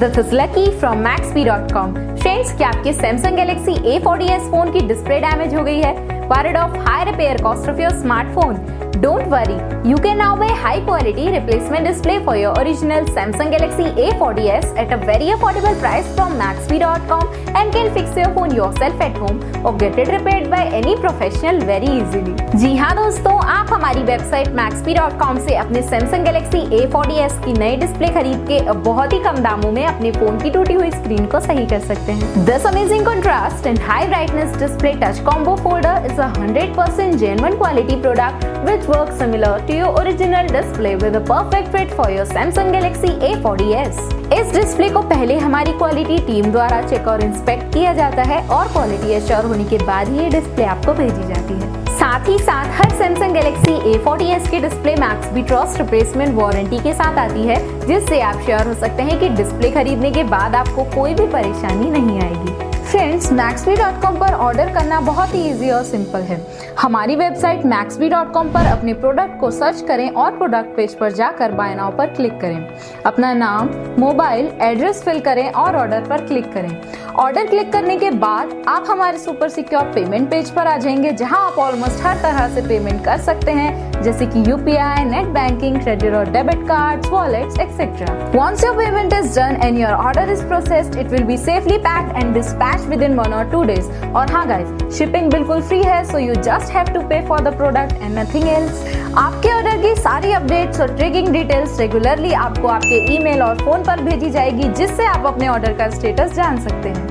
This is Lucky from Maxbhi.com. Friends, क्या आपके Samsung Galaxy A40s phone की display damage हो गई है? Worried of high repair cost of your smartphone? Don't worry, you can now buy high quality replacement display for your original Samsung Galaxy A40s at a very affordable price from Maxbhi.com and can fix your phone yourself at home or get it repaired by any professional very easily. जी हाँ दोस्तों, आप हमारी website Maxbhi.com से अपने Samsung Galaxy A40s की नई display खरीद के अब बहुत ही कम दामों में अपने फोन की टूटी हुई स्क्रीन को सही कर सकते हैं। This amazing contrast and high brightness display touch combo folder is a 100% genuine quality product which works similar to your original display with a perfect fit for your Samsung Galaxy A40s. इस display को पहले हमारी quality team द्वारा check और inspect किया जाता है और क्वालिटी एश्योर होने के बाद ही ये डिस्प्ले आपको भेजी जाती है। साथ ही साथ हर Samsung Galaxy A40s की display Maxbhi trust replacement warranty के साथ आती है, जिससे आप श्योर हो सकते हैं कि डिस्प्ले खरीदने के बाद आपको कोई भी परेशानी नहीं आएगी। फ्रेंड्स, Maxbhi.com पर ऑर्डर करना बहुत ही इजी और सिंपल है। हमारी वेबसाइट Maxbhi.com पर अपने प्रोडक्ट को सर्च करें और प्रोडक्ट पेज पर जाकर बाय नाउ पर क्लिक करें। अपना नाम, मोबाइल, एड्रेस फिल करें और ऑर्डर पर क्लिक करें। ऑर्डर क्लिक करने के बाद आप हमारे सुपर सिक्योर पेमेंट पेज पर आ जाएंगे, जहां आप ऑलमोस्ट हर तरह से पेमेंट कर सकते हैं, जैसे कि यूपीआई, नेट बैंकिंग, क्रेडिट और debit cards, wallets etcetera. Once your payment is done and your order is processed, it will be safely packed and dispatched within 1 or 2 days। और हाँ गाइस, शिपिंग बिल्कुल free है, so you just have to pay for the product and nothing else. आपके order की सारी updates और tracking details regularly आपको आपके ईमेल और फोन पर भेजी जाएगी, जिससे आप अपने ऑर्डर का स्टेटस जान सकते हैं।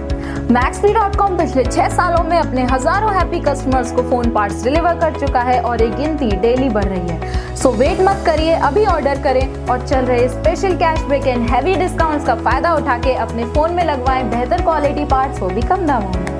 Maxbhi.com पिछले 6 सालों में अपने हजारों हैप्पी कस्टमर्स को फोन पार्ट्स डिलीवर कर चुका है और ये गिनती डेली बढ़ रही है। सो वेट मत करिए, अभी ऑर्डर करें और चल रहे special cashback and heavy discounts का फायदा उठा के अपने फोन में लगवाएं बेहतर क्वालिटी पार्ट्स, वो भी कम दामों में।